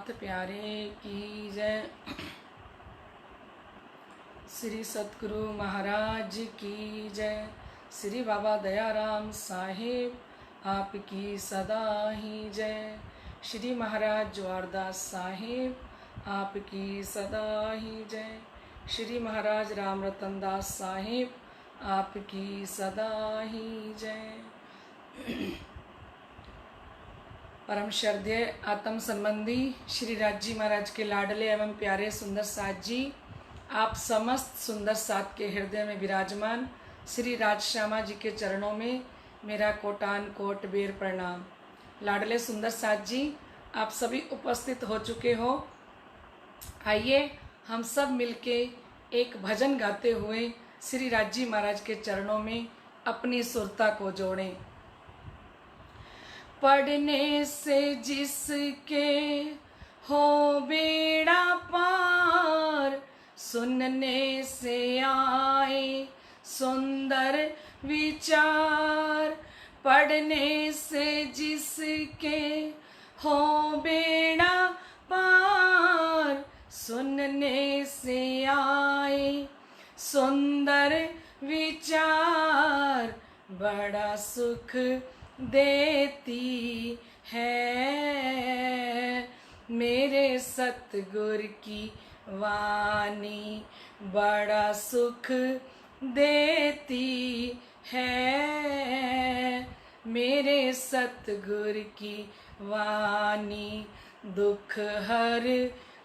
नाथ प्यारे की जय। श्री सतगुरु महाराज की जय। श्री बाबा दयाराम साहेब आपकी सदा ही जय। श्री महाराज ज्वारदास साहेब आपकी सदा ही जय। श्री महाराज राम रतन दास साहेब आपकी सदा ही जय। परम श्रद्धेय आत्म संबंधी श्री राज महाराज के लाडले एवं प्यारे सुंदर साथ जी, आप समस्त सुंदर साथ के हृदय में विराजमान श्री राज श्यामा जी के चरणों में मेरा कोटान कोट बेर प्रणाम। लाडले सुंदर साथ जी, आप सभी उपस्थित हो चुके हो। आइए हम सब मिलके एक भजन गाते हुए श्री राज जी महाराज के चरणों में अपनी सुरता को जोड़ें। पढ़ने से जिसके हो बेड़ा पार, सुनने से आए सुंदर विचार। पढ़ने से जिसके हो बेड़ा पार, सुनने से आए सुंदर विचार। बड़ा सुख देती है मेरे सतगुर की वाणी, बड़ा सुख देती है मेरे सतगुर की वाणी। दुख हर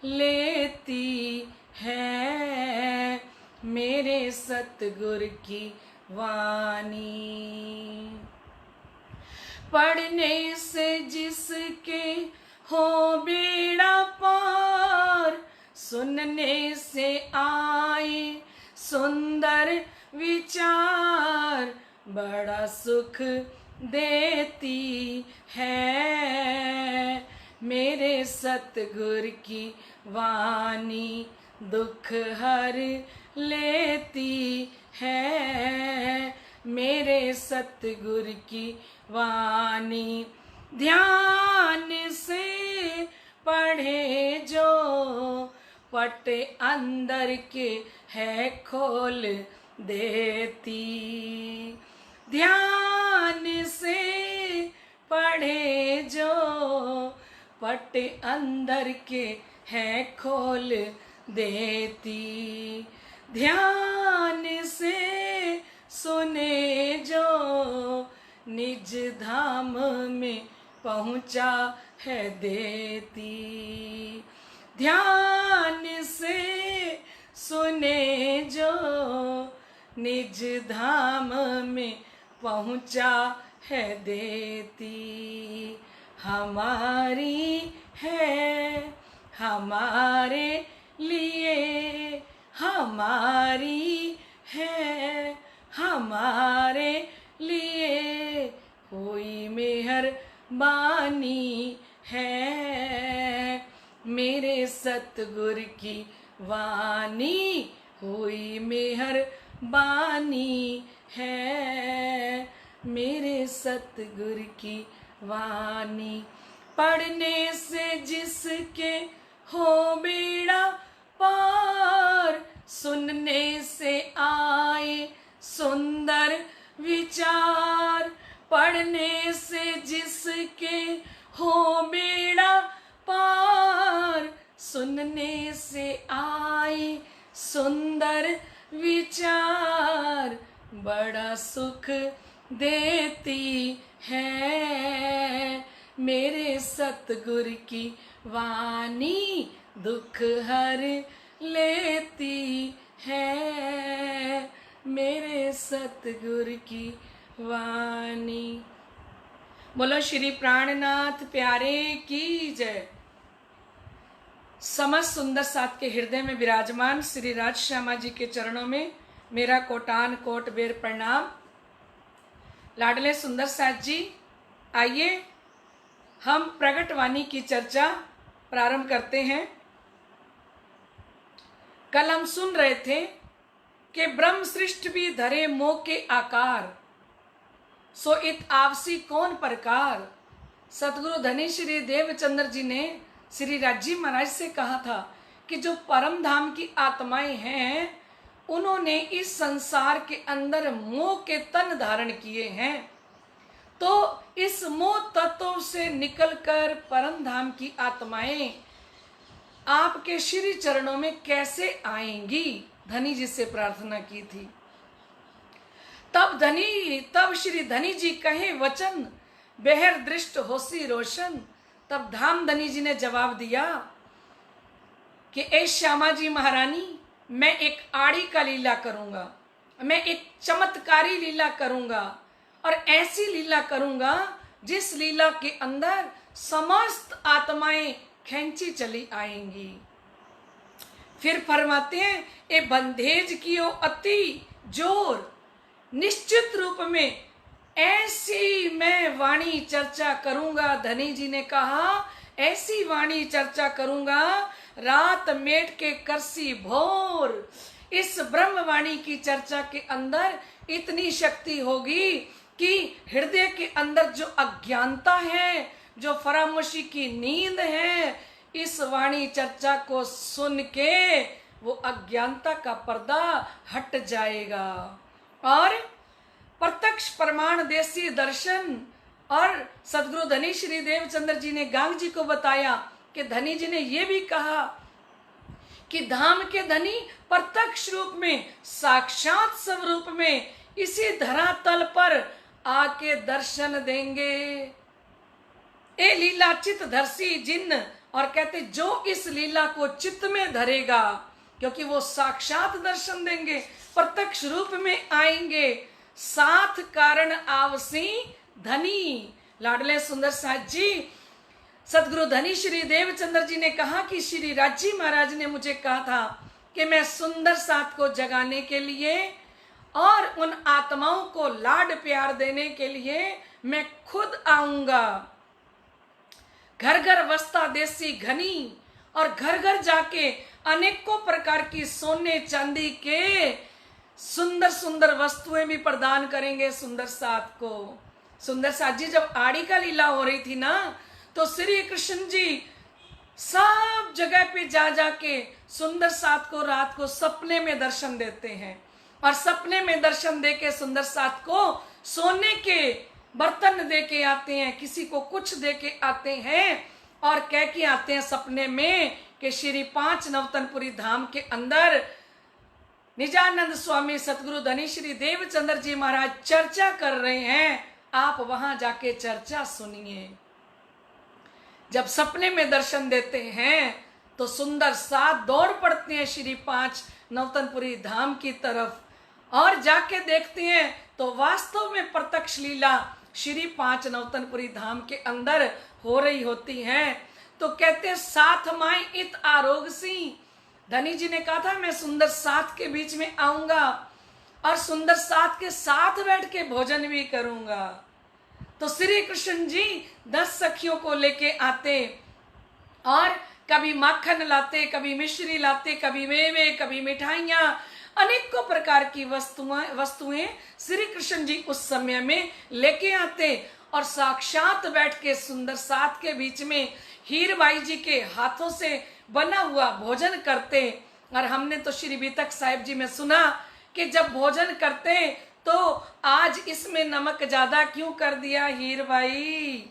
लेती है मेरे सतगुर की वाणी। पढ़ने से जिसके हो बेड़ा पार, सुनने से आए सुंदर विचार। बड़ा सुख देती है मेरे सतगुर की वाणी, दुख हर लेती है मेरे सतगुर की वाणी। ध्यान से पढ़े जो पट अंदर के है खोल देती। ध्यान से पढ़े जो पट अंदर के है खोल देती। ध्यान से सुने जो निज धाम में पहुँचा है देती। ध्यान से सुने जो निज धाम में पहुँचा है देती। हमारी है हमारे लिए, हमारी है हमारे लिए, कोई मेहरबानी है मेरे सतगुर की वाणी। कोई मेहरबानी है मेरे सतगुर की वाणी। पढ़ने से जिसके हो बेड़ा पार, सुनने से आए सुंदर विचार। पढ़ने से जिसके हो बेड़ा पार, सुनने से आए सुंदर विचार। बड़ा सुख देती है मेरे सतगुर की वाणी, दुख हर लेती है मेरे सतगुर की वाणी। बोलो श्री प्राणनाथ प्यारे की जय। समस्त सुंदर साथ के हृदय में विराजमान श्री राज श्यामा जी के चरणों में मेरा कोटान कोट बेर प्रणाम। लाडले सुंदर साथ जी, आइए हम प्रगट वाणी की चर्चा प्रारंभ करते हैं। कल हम सुन रहे थे कि ब्रह्म सृष्टि भी धरे मोह के आकार, सो इत आवसी कौन प्रकार। सतगुरु धनी श्री देवचंद्र जी ने श्री राज्य महाराज से कहा था कि जो परम धाम की आत्माएं हैं उन्होंने इस संसार के अंदर मोह के तन धारण किए हैं, तो इस मोह तत्व से निकलकर परम धाम की आत्माएं आपके श्री चरणों में कैसे आएंगी? धनी जी से प्रार्थना की थी। तब श्री धनी जी कहे वचन, बेहर दृष्ट होसी रोशन। तब धाम धनी जी ने जवाब दिया कि ए श्यामा जी महारानी, मैं एक आड़ी का लीला करूंगा, मैं एक चमत्कारी लीला करूंगा और ऐसी लीला करूंगा जिस लीला के अंदर समस्त आत्माएं खींची चली आएंगी। फिर फरमाते हैं, ए बंधेज कियो अति जोर, निश्चित रूप में ऐसी मैं वाणी चर्चा करूंगा। धनी जी ने कहा ऐसी वाणी चर्चा करूंगा, रात मेट के करसी भोर। इस ब्रह्मवाणी की चर्चा के अंदर इतनी शक्ति होगी कि हृदय के अंदर जो अज्ञानता है, जो फरामोशी की नींद है, इस वाणी चर्चा को सुन के वो अज्ञानता का पर्दा हट जाएगा और प्रत्यक्ष प्रमाण देसी दर्शन। और सदगुरु धनी श्री देवचंद्र जी ने गांग जी को बताया कि धनी जी ने ये भी कहा कि धाम के धनी प्रत्यक्ष रूप में, साक्षात स्वरूप में इसी धरातल पर आके दर्शन देंगे। ए लीला चित धरसी जिन, और कहते जो इस लीला को चित्त में धरेगा, क्योंकि वो साक्षात दर्शन देंगे, प्रत्यक्ष रूप में आएंगे। साथ कारण आवसी धनी। लाडले सुंदर साथ जी सदगुरु धनी श्री देवचंद्र जी ने कहा कि श्री राज्य महाराज ने मुझे कहा था कि मैं सुंदर साथ को जगाने के लिए और उन आत्माओं को लाड प्यार देने के लिए मैं खुद आऊंगा। घर घर वस्ता देसी घनी, और घर घर जाके अनेकों प्रकार की सोने चांदी के सुंदर सुंदर वस्तुएं भी प्रदान करेंगे सुंदर साथ को। सुंदर साथ जी जब आड़ी का लीला हो रही थी ना, तो श्री कृष्ण जी सब जगह पे जा जाके सुंदर साथ को रात को सपने में दर्शन देते हैं, और सपने में दर्शन देके सुंदर साथ को सोने के बर्तन दे के आते हैं, किसी को कुछ दे के आते हैं और कह के आते हैं सपने में कि श्री 5 नवतनपुरी धाम के अंदर निजानंद स्वामी सतगुरु धनी श्री देवचंद्र जी महाराज चर्चा कर रहे हैं, आप वहां जाके चर्चा सुनिए। जब सपने में दर्शन देते हैं तो सुंदर साथ दौड़ पड़ते हैं श्री 5 नवतनपुरी धाम की तरफ, और जाके देखते हैं तो वास्तव में प्रत्यक्ष लीला श्री 5 नवतनपुरी धाम के अंदर हो रही होती है। तो कहते साथ माई इत आरोग सी। धनी जी ने कहा था मैं सुंदर साथ के बीच में आऊंगा और सुंदर साथ के साथ बैठ के भोजन भी करूंगा। तो श्री कृष्ण जी 10 सखियों को लेके आते और कभी माखन लाते, कभी मिश्री लाते, कभी मेवे, कभी मिठाइयाँ, अनेकों प्रकार की वस्तुएं श्री कृष्ण जी उस समय में लेके आते और साक्षात बैठ के सुंदर साथ के बीच में हीरबाई जी के हाथों से बना हुआ भोजन करते। और हमने तो श्री बीतक साहिब जी में सुना कि जब भोजन करते तो आज इसमें नमक ज्यादा क्यों कर दिया हीरबाई,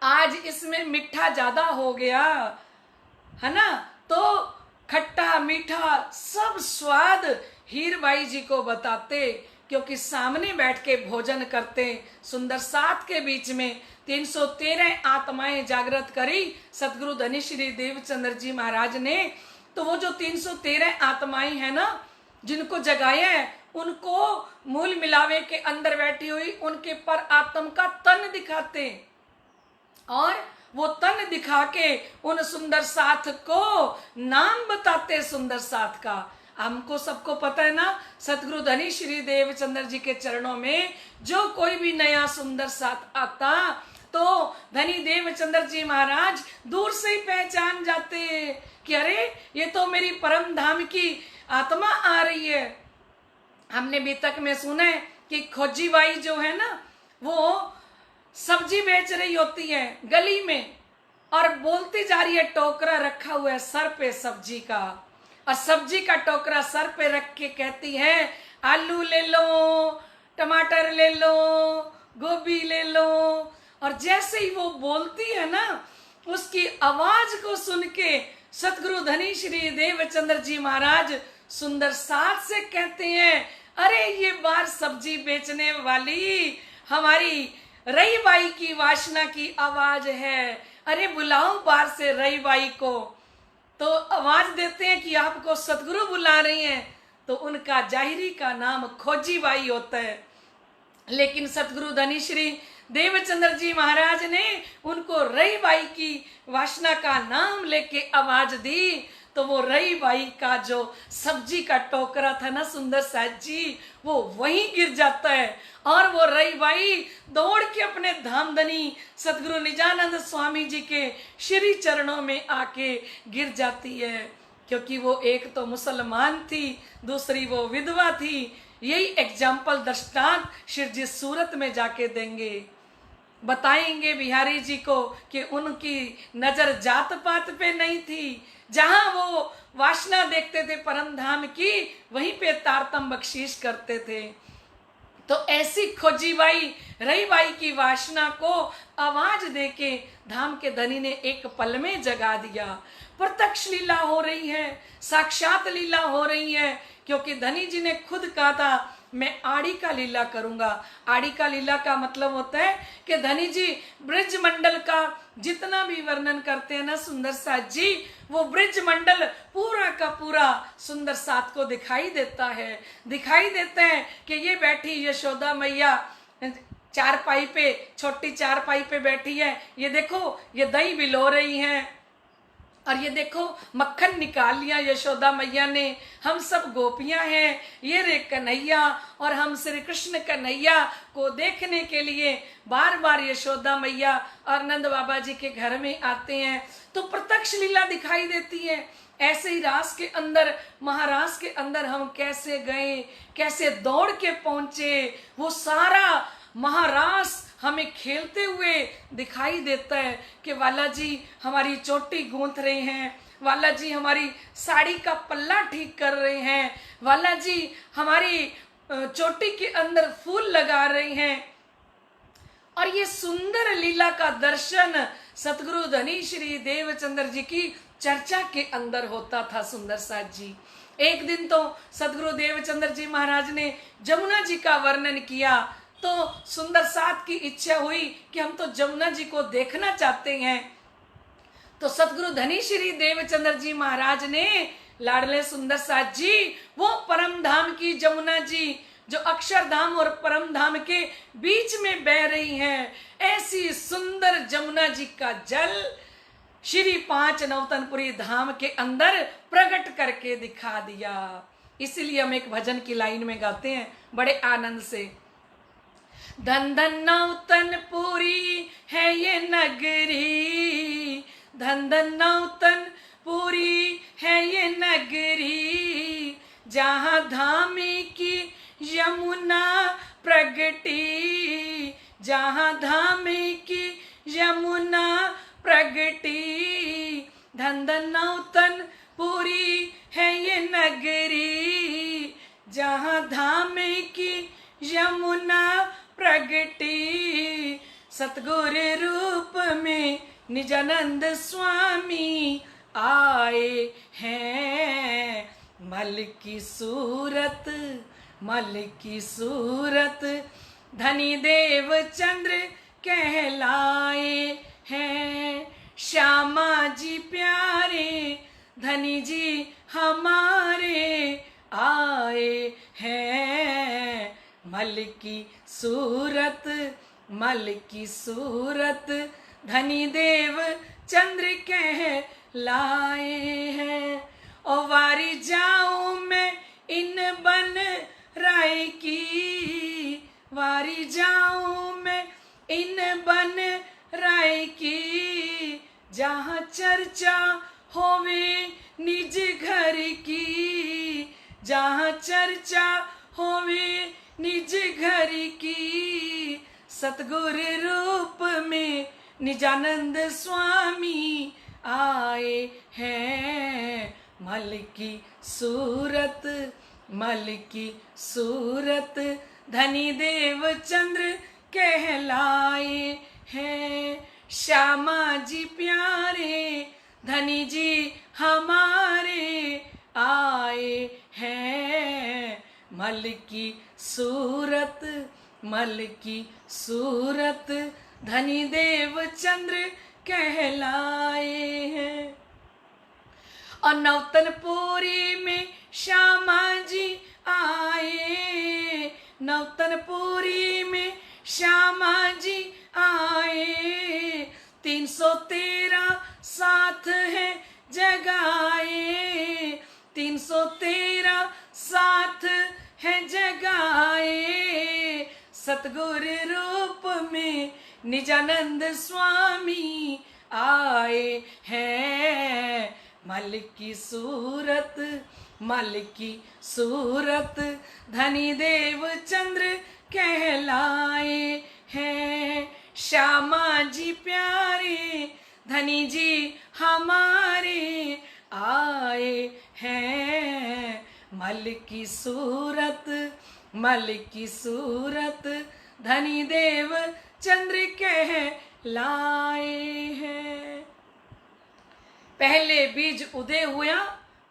आज इसमें मीठा ज्यादा हो गया है ना। तो खट्टा मीठा सब स्वाद हीरबाई जी को बताते, क्योंकि सामने बैठ के भोजन करते। सुंदर साथ के बीच में 313 आत्माएं जागृत करी सतगुरु धनी श्री देवचंद्र जी महाराज ने। तो वो जो 313 आत्माएं हैं ना, जिनको जगाया है, उनको मूल मिलावे के अंदर बैठी हुई उनके पर आत्म का तन दिखाते और वो तन दिखा के उन सुंदर साथ को नाम बताते सुंदर साथ का। हमको सबको पता है ना, सतगुरु धनी श्री देवचंद्र जी के चरणों में जो कोई भी नया सुंदर साथ आता तो धनी देवचंद्र जी महाराज दूर से ही पहचान जाते कि अरे ये तो मेरी परम धाम की आत्मा आ रही है। हमने भी तक में सुना है कि खोजी बाई जो है ना, वो सब्जी बेच रही होती है गली में, और बोलती जा रही है, टोकरा रखा हुआ है सर पे सब्जी का, और सब्जी का टोकरा सर पे रख के कहती है आलू ले लो, टमाटर ले लो, गोभी ले लो। और जैसे ही वो बोलती है ना, उसकी आवाज को सुन के सतगुरु धनी श्री देवचंद्र जी महाराज सुंदर साथ से कहते हैं, अरे ये बार सब्जी बेचने वाली हमारी रई बाई की वासना की आवाज है, अरे बुलाओ बाहर से रई बाई को। तो आवाज देते हैं कि आपको सतगुरु बुला रही हैं, तो उनका जाहिरी का नाम खोजी बाई होता है। लेकिन सतगुरु धनी श्री देवचंद्र जी महाराज ने उनको रई बाई की वासना का नाम लेके आवाज दी, तो वो रई बाई का जो सब्जी का टोकरा था ना सुंदर साथ जी, वो वहीं गिर जाता है। और वो रई बाई दौड़ के अपने धामधनी सतगुरु निजानंद स्वामी जी के श्री चरणों में आके गिर जाती है, क्योंकि वो एक तो मुसलमान थी, दूसरी वो विधवा थी। यही एग्जाम्पल दृष्टांत शिव जी सूरत में जाके देंगे, बताएंगे बिहारी जी को कि उनकी नजर जात पात पे नहीं थी। जहां वो वासना देखते थे परम धाम की, वहीं पे तारतम बख्शीश करते थे। तो ऐसी खोजी बाई रई बाई की वासना को आवाज देके धाम के धनी ने एक पल में जगा दिया। प्रत्यक्ष लीला हो रही है, साक्षात लीला हो रही है, क्योंकि धनी जी ने खुद कहा था मैं आड़ी का लीला करूंगा। आड़ी का लीला का मतलब होता है कि धनी जी ब्रिज मंडल का जितना भी वर्णन करते हैं ना सुंदर साथ जी, वो ब्रिज मंडल पूरा का पूरा सुंदर साथ को दिखाई देता है। दिखाई देता है कि ये बैठी यशोदा मैया चारपाई पे, छोटी चारपाई पे बैठी है, ये देखो ये दही बिलो रही है, और ये देखो मक्खन निकाल लिया यशोदा मैया ने, हम सब गोपियां हैं, ये रे कन्हैया। और हम श्री कृष्ण कन्हैया को देखने के लिए बार बार यशोदा मैया और नंद बाबा जी के घर में आते हैं, तो प्रत्यक्ष लीला दिखाई देती है। ऐसे ही रास के अंदर, महारास के अंदर हम कैसे गए, कैसे दौड़ के पहुंचे, वो सारा महारास हमें खेलते हुए दिखाई देता है कि वाला जी हमारी चोटी गूंथ रहे हैं, वाला जी हमारी साड़ी का पल्ला ठीक कर रहे हैं, वाला जी हमारी चोटी के अंदर फूल लगा रहे हैं। और ये सुंदर लीला का दर्शन सतगुरु धनी श्री देवचंद्र जी की चर्चा के अंदर होता था सुंदर साथ जी। एक दिन तो सतगुरु देवचंद्र जी महाराज ने जमुना जी का वर्णन किया, तो सुंदर साथ की इच्छा हुई कि हम तो जमुना जी को देखना चाहते हैं। तो सतगुरु धनी श्री देवचंद्र जी महाराज ने लाडले सुंदर साथ जी वो परम धाम की जमुना जी जो अक्षरधाम और परम धाम के बीच में बह रही हैं, ऐसी सुंदर जमुना जी का जल श्री पांच नवतनपुरी धाम के अंदर प्रकट करके दिखा दिया। इसीलिए हम एक भजन की लाइन में गाते हैं बड़े आनंद से, धन धन नौतनपुरी है ये नगरी, धन धन नौतनपुरी है ये नगरी, जहाँ धामी की यमुना प्रगटी, जहाँ धामी की यमुना प्रगटी, धन धन नौतनपुरी है ये नगरी, जहाँ धामी की यमुना प्रगटी। सतगुरु रूप में निजानंद स्वामी आए हैं, मल की सूरत, मल की सूरत धनी देव चंद्र कहलाए हैं, श्यामा जी प्यारे धनी जी हमारे आए हैं, मल की सूरत, मल की सूरत धनी देव चंद्र कहलाए हैं। ओ वारी जाऊं मैं इन बन राय की, वारी जाऊं मैं इन बन राय की, जहाँ चर्चा होवे निज घर की, जहाँ चर्चा होवे निज घर की, सतगुरु रूप में निजानंद स्वामी आए हैं। मल की सूरत, मल की सूरत, धनी देव चंद्र कहलाए हैं। श्यामा जी प्यारे, धनी जी हमारे आए हैं। मल की सूरत, मल की सूरत, धनी देव चंद्र कहलाए हैं। और नौतनपुरी में श्यामा जी आए, नौतनपुरी में श्यामा जी आए। 313 साथ है जगाए, 313 साथ है जगाए। सतगुरु रूप में निजानंद स्वामी आए हैं। मल की सूरत, मल की सूरत, धनी देव चंद्र कहलाए हैं। श्यामा जी प्यारे, धनी जी हमारे आए हैं। मल की सूरत, मल की सूरत, धनी देव चंद्र कहलाए हैं। पहले बीज उदय हुआ,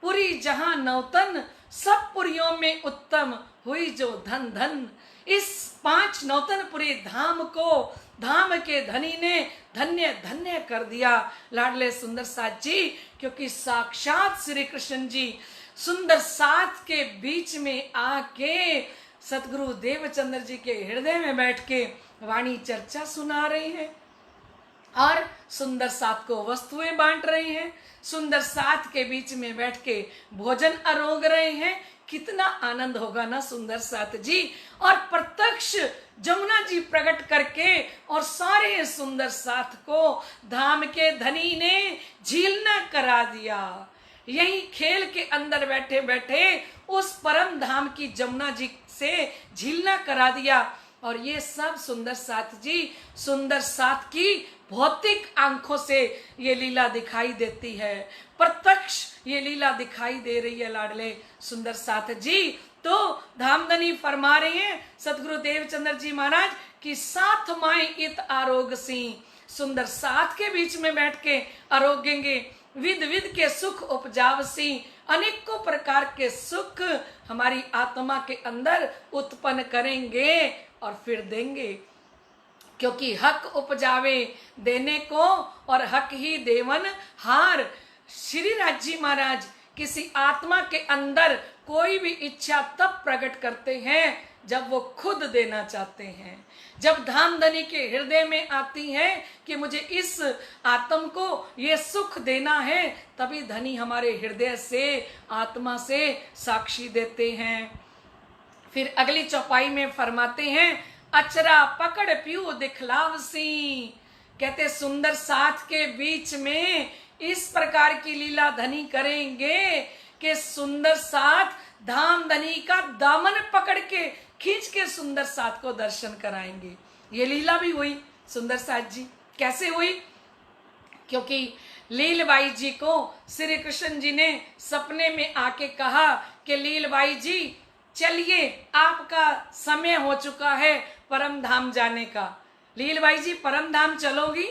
पुरी जहां नौतन, सब पुरियों में उत्तम हुई जो धन धन। इस 5 नौतनपुरी धाम को धाम के धनी ने धन्य धन्य कर दिया लाडले सुंदर साथ जी, क्योंकि साक्षात श्री कृष्ण जी सुंदर साथ के बीच में आके सतगुरु देवचंद्र जी के हृदय में बैठ के वाणी चर्चा सुना रहे हैं और सुंदर साथ को वस्तुएं बांट रहे हैं। सुंदर साथ के बीच में बैठ के भोजन अरोग रहे हैं। कितना आनंद होगा ना सुंदर साथ जी। और प्रत्यक्ष जमुना जी प्रकट करके और सारे सुंदर साथ को धाम के धनी ने झीलना करा दिया। यही खेल के अंदर बैठे बैठे उस परम धाम की जमुना जी से झीलना करा दिया। और ये सब सुंदर साथ जी, सुंदर साथ की भौतिक आंखों से ये लीला दिखाई देती है, प्रत्यक्ष ये लीला दिखाई दे रही है लाडले सुंदर साथ जी। तो धामधनी फरमा रहे हैं सतगुरु देवचंद्र जी महाराज कि साथ माए इत आरोग सिंह, सुंदर साथ के बीच में बैठ के आरोगेंगे, विध विध के सुख उपजाव सी, अनेकों प्रकार के सुख हमारी आत्मा के अंदर उत्पन्न करेंगे और फिर देंगे। क्योंकि हक उपजावे देने को और हक ही देवन हार। श्री राज जी महाराज किसी आत्मा के अंदर कोई भी इच्छा तब प्रकट करते हैं जब वो खुद देना चाहते हैं। जब धामधनी के हृदय में आती है कि मुझे इस आत्म को ये सुख देना है, तभी धनी हमारे हृदय से आत्मा से साक्षी देते हैं। फिर अगली चौपाई में फरमाते हैं अचरा पकड़ पियो दिखलावसी। कहते सुंदर साथ के बीच में इस प्रकार की लीला धनी करेंगे कि सुंदर साथ धाम धनी का दामन पकड़ के खींच के सुंदर साथ को दर्शन कराएंगे। ये लीला भी हुई सुंदर साथ जी। कैसे हुई? क्योंकि लीलबाई जी को श्री कृष्ण जी ने सपने में आके कहा कि लीलबाई जी चलिए, आपका समय हो चुका है परम धाम जाने का। लीलबाई जी परम धाम चलोगी?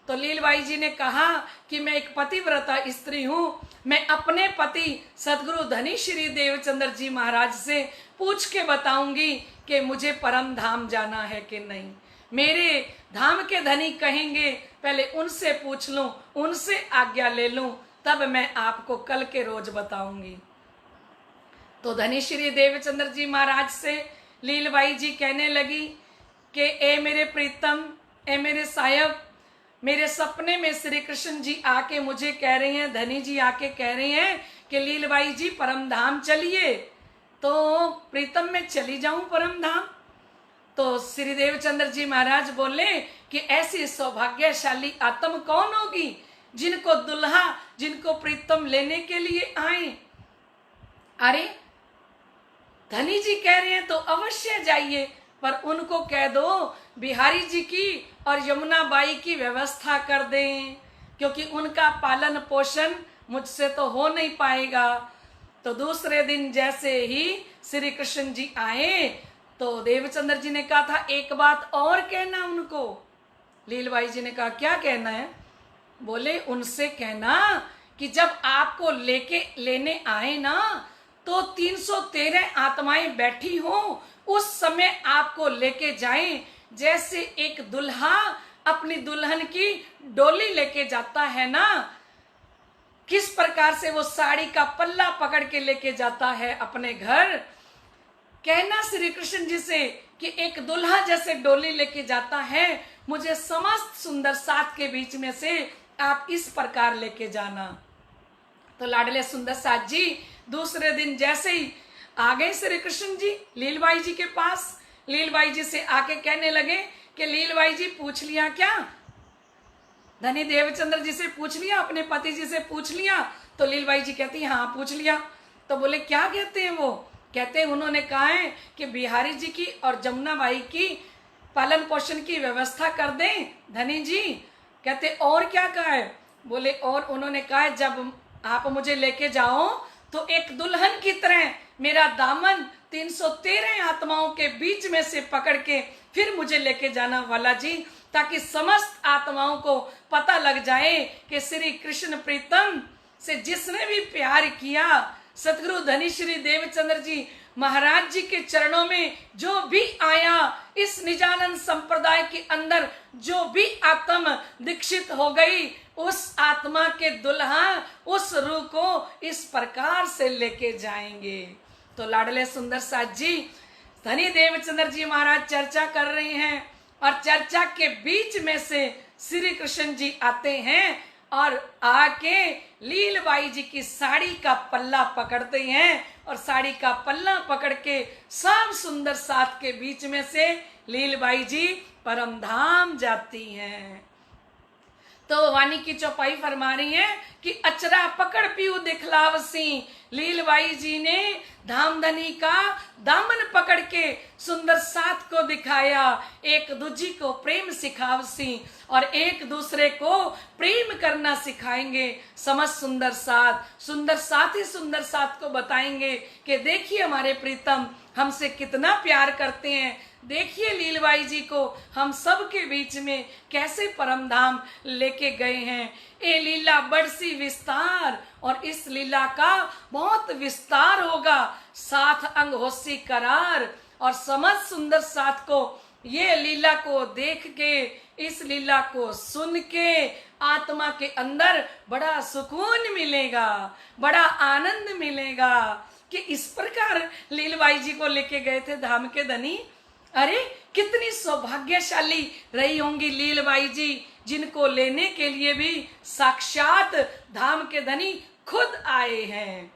तो लीलबाई जी ने कहा कि मैं एक पतिव्रता स्त्री हूँ, मैं अपने पति सदगुरु धनी श्री देवचंद्र जी महाराज से पूछ के बताऊंगी कि मुझे परम धाम जाना है कि नहीं। मेरे धाम के धनी कहेंगे पहले उनसे पूछ लूं, उनसे आज्ञा ले लूं, तब मैं आपको कल के रोज बताऊंगी। तो धनी श्री देवचंद्र जी महाराज से लीलबाई जी कहने लगी कि ए मेरे प्रीतम, ए मेरे साहब, मेरे सपने में श्री कृष्ण जी आके मुझे कह रहे हैं, धनी जी आके कह रहे हैं कि लीलबाई जी परम धाम चलिए। तो प्रीतम मैं चली जाऊं परम धाम? तो श्री देवचंद्र जी महाराज बोले कि ऐसी सौभाग्यशाली आत्म कौन होगी जिनको दुल्हा, जिनको प्रीतम लेने के लिए आए। अरे धनी जी कह रहे हैं तो अवश्य जाइए, पर उनको कह दो बिहारी जी की और यमुना बाई की व्यवस्था कर दें, क्योंकि उनका पालन पोषण मुझसे तो हो नहीं पाएगा। तो दूसरे दिन जैसे ही श्री कृष्ण जी आए तो देवचंद्र जी ने कहा था एक बात और कहना उनको। लीलबाई जी ने कहा क्या कहना है? बोले उनसे कहना कि जब आपको लेने आए ना तो 313 आत्माएं बैठी हो, उस समय आपको लेके जाएं जैसे एक दुल्हा अपनी दुल्हन की डोली लेके जाता है ना, किस प्रकार से वो साड़ी का पल्ला पकड़ के लेके जाता है अपने घर। कहना श्री कृष्ण जी से कि एक दुल्हा जैसे डोली लेके जाता है, मुझे समस्त सुंदर सात के बीच में से आप इस प्रकार लेके जाना। तो लाडले सुंदर साथ जी दूसरे दिन जैसे ही आ गए श्री कृष्ण जी लीलबाई जी के पास। लीलबाई जी से आके कहने लगे कि लीलबाई जी पूछ लिया क्या? धनी देवचंद्र जी से पूछ लिया, अपने पति जी से पूछ लिया? तो लीलबाई जी कहती है हाँ पूछ लिया। तो बोले क्या कहते हैं वो? कहते हैं उन्होंने कहा है कि बिहारी जी की और जमुना बाई की पालन पोषण की व्यवस्था कर दें धनी जी। कहते और क्या कहा है? बोले और उन्होंने कहा है जब आप मुझे लेके जाओ तो एक दुल्हन की तरह मेरा दामन 313 आत्माओं के बीच में से पकड़ के फिर मुझे लेके जाना वाला जी, ताकि समस्त आत्माओं को पता लग जाए कि श्री कृष्ण प्रीतम से जिसने भी प्यार किया, सतगुरु धनी श्री देवचंद्र जी महाराज जी के चरणों में जो भी आया, इस निजानंद संप्रदाय के अंदर जो भी आत्मा दीक्षित हो गई, उस आत्मा के दुल्हा उस रूह को इस प्रकार से लेके जाएंगे। तो लाडले सुंदर साथ जी धनी देवचंद्र जी महाराज चर्चा कर रहे हैं और चर्चा के बीच में से श्री कृष्ण जी आते हैं और आके लीलबाई जी की साड़ी का पल्ला पकड़ते हैं और साड़ी का पल्ला पकड़ के सब सुंदर साथ के बीच में से लीलबाई जी परम धाम जाती हैं। तो वाणी की चौपाई फरमा रही है कि अचरा पकड़ पीऊ दिखलावसी, लीलबाई जी ने धामधनी का दामन पकड़ के सुंदर साथ को दिखाया, एक दूजी को प्रेम सिखावसी और एक दूसरे को प्रेम करना सिखाएंगे। समझ सुंदर साथ ही सुंदर साथ को बताएंगे कि देखिए हमारे प्रीतम हमसे कितना प्यार करते हैं, देखिए लीलबाई जी को हम सब के बीच में कैसे परम धाम लेके गए हैं। ये लीला बड़सी विस्तार और इस लीला का बहुत विस्तार होगा। साथ अंग होसी करार और समझ सुंदर साथ को ये लीला को देख के, इस लीला को सुन के आत्मा के अंदर बड़ा सुकून मिलेगा, बड़ा आनंद मिलेगा कि इस प्रकार लीलबाई जी को लेके गए थे धाम के धनी। अरे कितनी सौभाग्यशाली रही होंगी लीलबाई जी, जिनको लेने के लिए भी साक्षात धाम के धनी खुद आए हैं।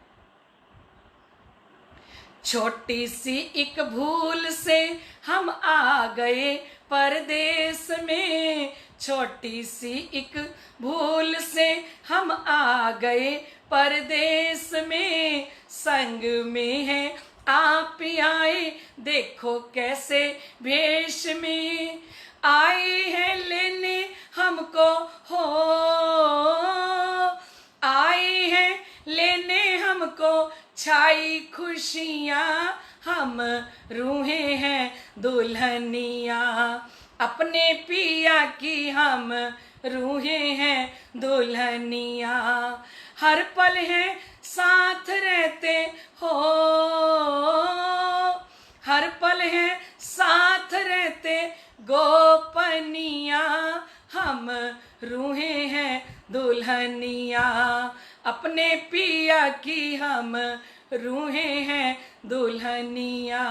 छोटी सी एक भूल से हम आ गए परदेश में, छोटी सी एक भूल से हम आ गए परदेश में, संग में है आप आए देखो कैसे भेष में, आए हैं लेने हमको हो, आए हैं लेने हमको छाई खुशियाँ, हम रूहें हैं दुल्हनिया, अपने पिया की हम रूहें हैं दुल्हनिया, हर पल है साथ रहते हो, हर पल है साथ रहते गोपनिया, हम रूहें हैं दुल्हनिया, अपने पिया की हम रूहें हैं दुल्हनिया।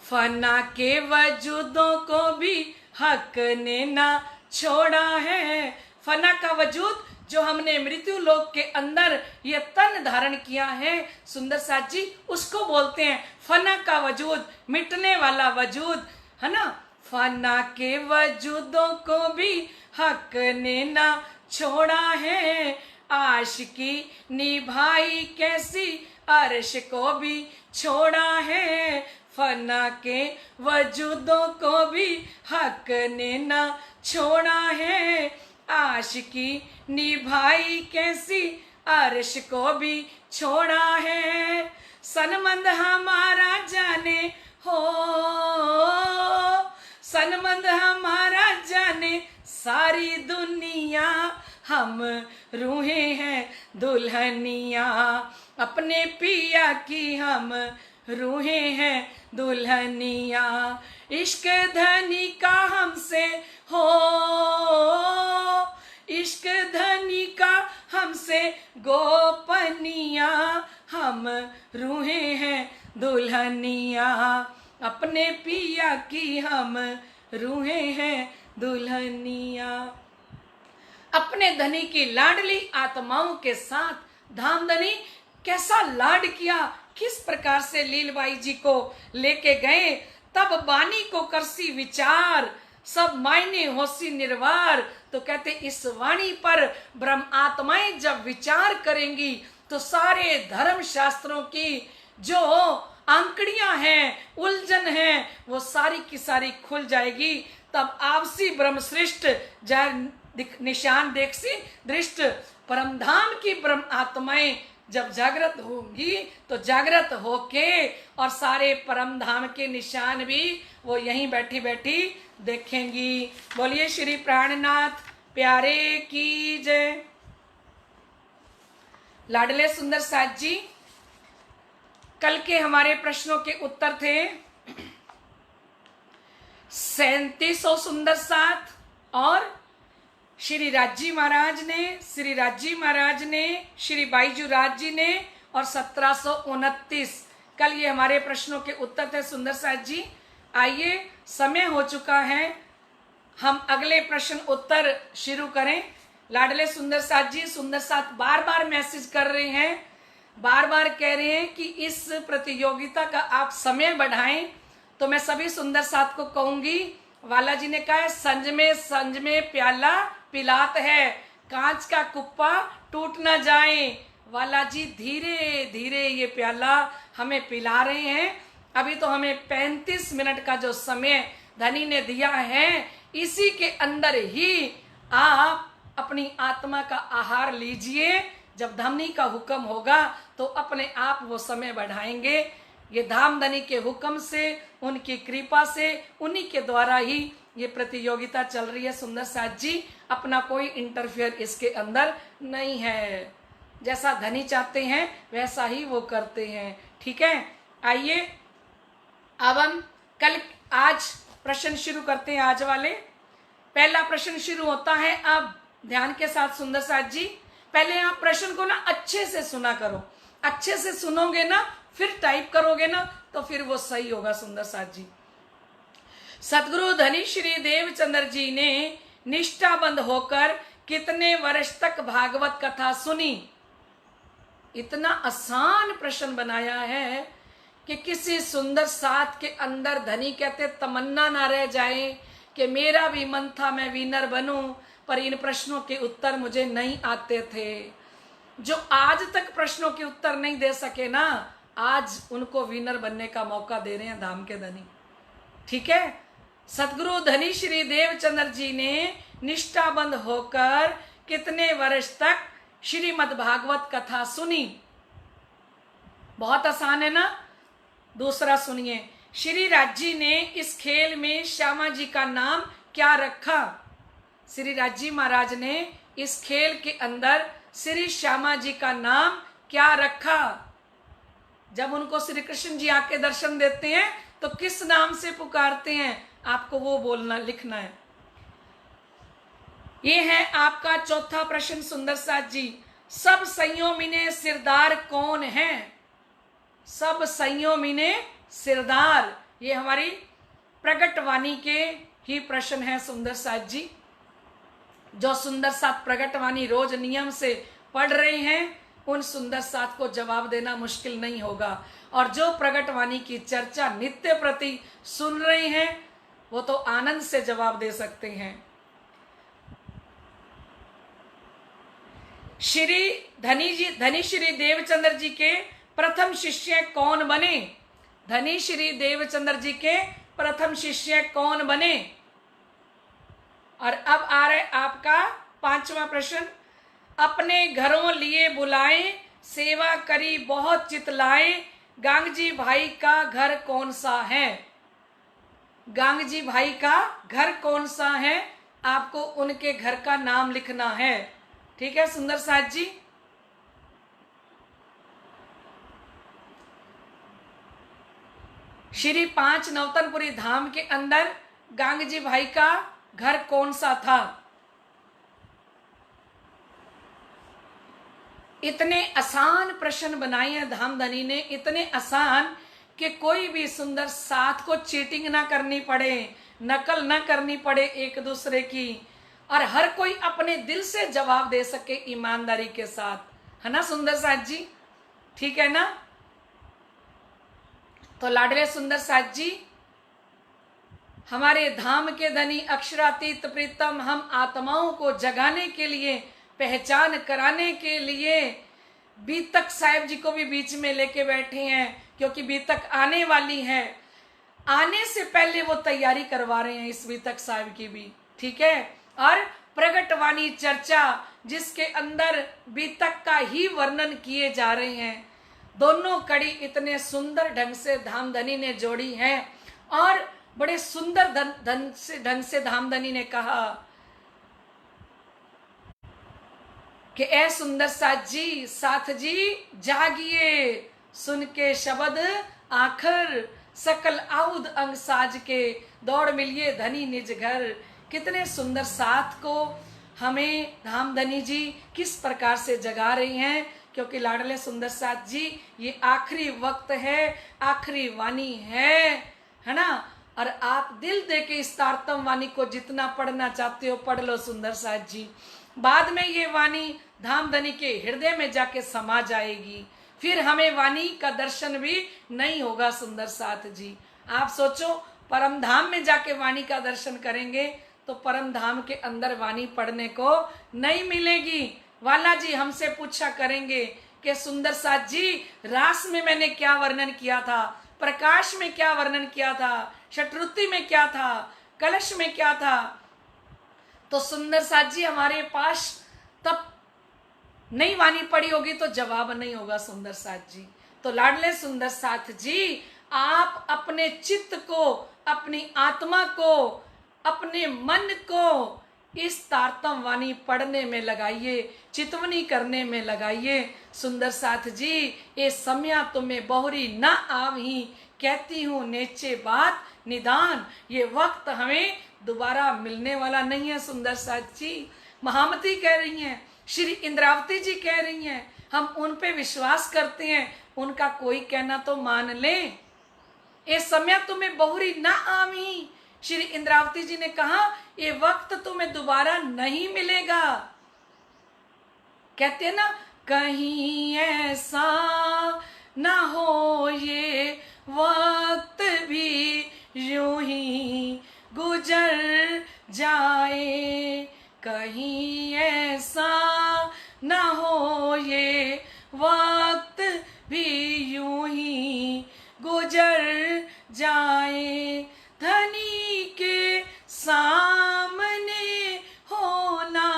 फना के वजूदों को भी हक ने ना छोड़ा है, फना का वजूद जो हमने मृत्यु लोक के अंदर ये तन धारण किया है सुंदर साथ जी, उसको बोलते हैं फना का वजूद, मिटने वाला वजूद है ना। फना के वजूदों को भी हक ने ना छोड़ा है, आशिकी निभाई कैसी, अर्श को भी छोड़ा है, फना के वजूदों को भी हक ने ना छोड़ा है। आशिकी निभाई कैसी, अर्श को भी छोड़ा है। सनमंद हमारा जाने हो, सनमंद हमारा जाने सारी दुनिया, हम रूहें हैं दुल्हनिया, अपने पिया की हम रूहें हैं दुल्हनिया। इश्क धनी का हमसे हो, इश्क धनी का हमसे गोपनिया, हम रूहें हैं दुल्हनिया, अपने पिया की हम रूहें हैं दुल्हनिया। अपने धनी की लाडली आत्माओं के साथ धामधनी कैसा लाड किया, किस प्रकार से लीलबाई जी को लेके गए। तब बानी को करसी विचार, सब मायने होसी निर्वार। तो कहते इस वाणी पर ब्रह्म आत्माएं जब विचार करेंगी तो सारे धर्म शास्त्रों की जो आंकड़ियां हैं, उलझन है, वो सारी की सारी खुल जाएगी। तब आपसी ब्रह्म श्रेष्ठ निशान देखसी दृष्ट परमधाम की ब्रह्म आत्माएं जब जागृत होंगी तो जागृत होके और सारे परम धाम के निशान भी वो यहीं बैठी बैठी देखेंगी। बोलिए श्री प्राणनाथ प्यारे की जय। लाडले सुंदर साथ जी, कल के हमारे प्रश्नों के उत्तर थे 3700 सुंदर साथ और श्री राजी महाराज ने, श्री राजी महाराज ने, श्री बाईजू राज जी ने और 1729। कल ये हमारे प्रश्नों के उत्तर थे सुंदर साथ जी। आइए समय हो चुका है, हम अगले प्रश्न उत्तर शुरू करें। लाडले सुंदर साथ जी, सुंदर साथ बार बार मैसेज कर रहे हैं, बार बार कह रहे हैं कि इस प्रतियोगिता का आप समय बढ़ाएं। तो मैं सभी सुंदर साथ को कहूंगी, वाला जी ने कहा है संज में प्याला पिलात है, कांच का कुप्पा टूट ना जाए। वाला जी धीरे धीरे ये प्याला हमें पिला रहे हैं। अभी तो हमें 35 मिनट का जो समय धनी ने दिया है, इसी के अंदर ही आप अपनी आत्मा का आहार लीजिए। जब धनी का हुक्म होगा तो अपने आप वो समय बढ़ाएंगे। ये धाम धनी के हुक्म से, उनकी कृपा से, उन्हीं के द्वारा ही ये प्रतियोगिता चल रही है सुंदर साथ जी। अपना कोई इंटरफेयर इसके अंदर नहीं है। जैसा धनी चाहते हैं वैसा ही वो करते हैं। ठीक है, आइए अब हम आज प्रश्न शुरू करते हैं। आज वाले पहला प्रश्न शुरू होता है। अब ध्यान के साथ सुंदर साथ जी, पहले आप प्रश्न को ना अच्छे से सुना करो। अच्छे से सुनोगे ना, फिर टाइप करोगे ना, तो फिर वो सही होगा सुंदर साथ जी। सतगुरु धनी श्री देवचंद्र जी ने निष्ठाबंद होकर कितने वर्ष तक भागवत कथा सुनी? इतना आसान प्रश्न बनाया है कि किसी सुंदर साथ के अंदर धनी कहते तमन्ना ना रह जाए कि मेरा भी मन था मैं विनर बनूं, पर इन प्रश्नों के उत्तर मुझे नहीं आते थे। जो आज तक प्रश्नों के उत्तर नहीं दे सके ना, आज उनको विनर बनने का मौका दे रहे हैं धाम के धनी। ठीक है, सतगुरु धनी श्री देवचंद्र जी ने निष्ठाबंद होकर कितने वर्ष तक श्रीमद् भागवत कथा सुनी? बहुत आसान है ना। दूसरा सुनिए, श्री राजी ने इस खेल में श्यामा जी का नाम क्या रखा? श्री राजी महाराज ने इस खेल के अंदर श्री श्यामा जी का नाम क्या रखा? जब उनको श्री कृष्ण जी आके दर्शन देते हैं तो किस नाम से पुकारते हैं? आपको वो बोलना, लिखना है। ये है आपका चौथा प्रश्न सुंदर साथ जी। सब संयोमिने सिरदार कौन है? सब संयोमिने सिरदार, ये हमारी प्रगट वाणी के ही प्रश्न है सुंदर साथ जी। जो सुंदर साथ प्रगट वाणी रोज नियम से पढ़ रहे हैं, उन सुंदर साथ को जवाब देना मुश्किल नहीं होगा। और जो प्रगट वाणी की चर्चा नित्य प्रति सुन रहे हैं, वो तो आनंद से जवाब दे सकते हैं। श्री धनी श्री देवचंद्र जी के प्रथम शिष्य कौन बने? धनी श्री देवचंद्र जी के प्रथम शिष्य कौन बने? और अब आ रहे आपका 5वां प्रश्न। अपने घरों लिए बुलाए, सेवा करी बहुत चितलाए, गांगजी भाई का घर कौन सा है? गांगजी भाई का घर कौन सा है? आपको उनके घर का नाम लिखना है। ठीक है सुंदर साथ जी। श्री 5 नौतनपुरी धाम के अंदर गांगजी भाई का घर कौन सा था? इतने आसान प्रश्न बनाए हैं धामधनी ने, इतने आसान कि कोई भी सुंदर साथ को चीटिंग ना करनी पड़े, नकल ना करनी पड़े एक दूसरे की, और हर कोई अपने दिल से जवाब दे सके ईमानदारी के साथ, है ना सुंदर साथ जी? ठीक है ना? तो लाडले सुंदर साथ जी, हमारे धाम के धनी अक्षरातीत प्रीतम हम आत्माओं को जगाने के लिए, पहचान कराने के लिए बीतक साहिब जी को भी बीच में लेके बैठे हैं, क्योंकि बीतक आने वाली है। आने से पहले वो तैयारी करवा रहे हैं इस बीतक साहिब की भी। ठीक है? और प्रगटवाणी चर्चा जिसके अंदर बीतक का ही वर्णन किए जा रहे हैं, दोनों कड़ी इतने सुंदर ढंग से धामधनी ने जोड़ी है। और बड़े सुंदर ढंग से धामधनी ने कहा कि ए सुंदर साथ जी जागिए, सुन के शब्द आखिर सकल आउद अंग साज के, दौड़ मिलिए धनी निज घर। कितने सुंदर साथ को हमें धामधनी जी किस प्रकार से जगा रही हैं, क्योंकि लाडले सुंदर साथ जी ये आखिरी वक्त है, आखिरी वाणी है ना? और आप दिल दे के इस तारतम वाणी को जितना पढ़ना चाहते हो पढ़ लो सुंदर साथ जी। बाद में ये वाणी धामधनी के हृदय में जाके समा जाएगी, फिर हमें वाणी का दर्शन भी नहीं होगा सुंदर साथ जी। आप सोचो, परम धाम में जाके वाणी का दर्शन करेंगे तो परम धाम के अंदर वाणी पढ़ने को नहीं मिलेगी। वाला जी हमसे पूछा करेंगे कि सुंदर साथ जी रास में मैंने क्या वर्णन किया था, प्रकाश में क्या वर्णन किया था, शतरुत्ति में क्या था, कलश में क्या था। तो सुंदर साथ जी हमारे पास तब नहीं वाणी पड़ी होगी तो जवाब नहीं होगा सुंदर साथ जी। तो लाडले सुंदर साथ जी, आप अपने चित्त को, अपनी आत्मा को, अपने मन को इस तारतम वाणी पढ़ने में लगाइए, चितवनी करने में लगाइए। सुंदर साथ जी, ये समय तुम्हें बहुरी न आवही, कहती हूँ नेचे बात निदान। ये वक्त हमें दोबारा मिलने वाला नहीं है सुंदर साथ जी। महामती कह रही हैं, श्री इंद्रावती जी कह रही हैं, हम उन पे विश्वास करते हैं, उनका कोई कहना तो मान लें। ये समय तुम्हें बहुरी न आवी, श्री इंद्रावती जी ने कहा ये वक्त तुम्हें दोबारा नहीं मिलेगा। कहते हैं ना, कहीं ऐसा ना हो ये वक्त भी यूं ही गुजर जाए, कहीं ऐसा ना हो ये वक्त भी यूं ही गुजर जाए। धनी के सामने होना,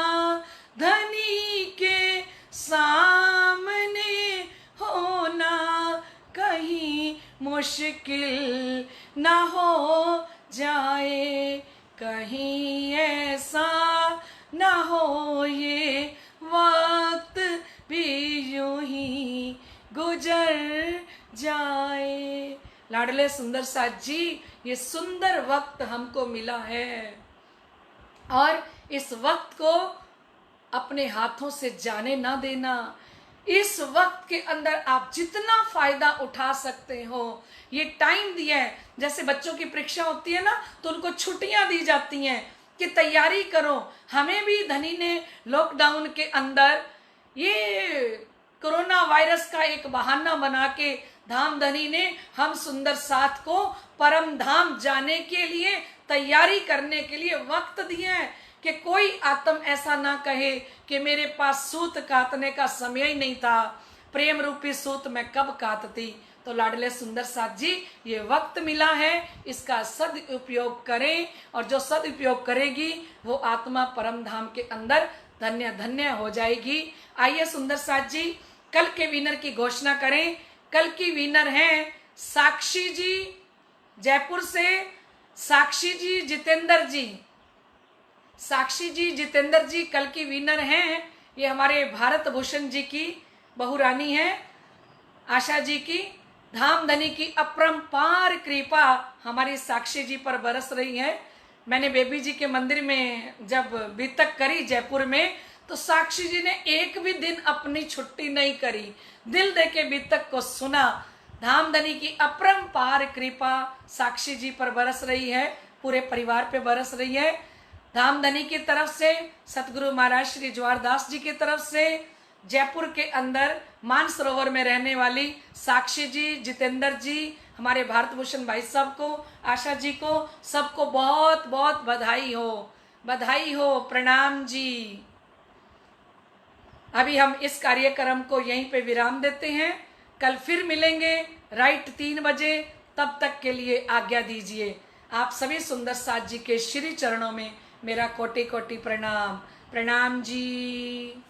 धनी के सामने होना, कहीं मुश्किल ना हो जाए, कहीं ऐसा ना हो ये वक्त भी यूं ही गुजर जाए। लाडले सुंदर साथ जी, ये सुंदर वक्त हमको मिला है और इस वक्त को अपने हाथों से जाने ना देना। इस वक्त के अंदर आप जितना फायदा उठा सकते हो, ये टाइम दिया है। जैसे बच्चों की परीक्षा होती है ना, तो उनको छुट्टियां दी जाती हैं कि तैयारी करो। हमें भी धनी ने लॉकडाउन के अंदर ये कोरोना वायरस का एक बहाना बना के धामधनी ने हम सुंदर साथ को परम धाम जाने के लिए तैयारी करने के लिए वक्त दिए हैं कि कोई आत्म ऐसा ना कहे कि मेरे पास सूत काटने का समय ही नहीं था, प्रेम रूपी सूत मैं कब काटती। तो लाडले सुंदर साथ जी, ये वक्त मिला है, इसका सदुपयोग करें, और जो सदुपयोग करेगी वो आत्मा परम धाम के अंदर धन्य धन्य हो जाएगी। आइए सुंदर साथ जी, कल के विनर की घोषणा करें। कल की विनर हैं साक्षी जी, जयपुर से। साक्षी जी, जितेंद्र जी, साक्षी जी, जितेंद्र जी कल की विनर हैं। ये हमारे भारत भूषण जी की बहुरानी है, आशा जी की। धामधनी की अपरंपार कृपा हमारी साक्षी जी पर बरस रही है। मैंने बेबी जी के मंदिर में जब बीतक करी जयपुर में, तो साक्षी जी ने एक भी दिन अपनी छुट्टी नहीं करी, दिल दे के बीतक को सुना। धामधनी की अपरंपार कृपा साक्षी जी पर बरस रही है, पूरे परिवार पे बरस रही है। धामधनी की तरफ से, सतगुरु महाराज श्री जवाहरदास जी की तरफ से, जयपुर के अंदर मानसरोवर में रहने वाली साक्षी जी, जितेंद्र जी, हमारे भारत भूषण भाई साहब को, आशा जी को, सबको बहुत बहुत बधाई हो, बधाई हो, प्रणाम जी। अभी हम इस कार्यक्रम को यहीं पे विराम देते हैं। कल फिर मिलेंगे राइट 3 बजे। तब तक के लिए आज्ञा दीजिए। आप सभी सुंदर साथ जी के श्री चरणों में मेरा कोटि कोटि प्रणाम। प्रणाम जी।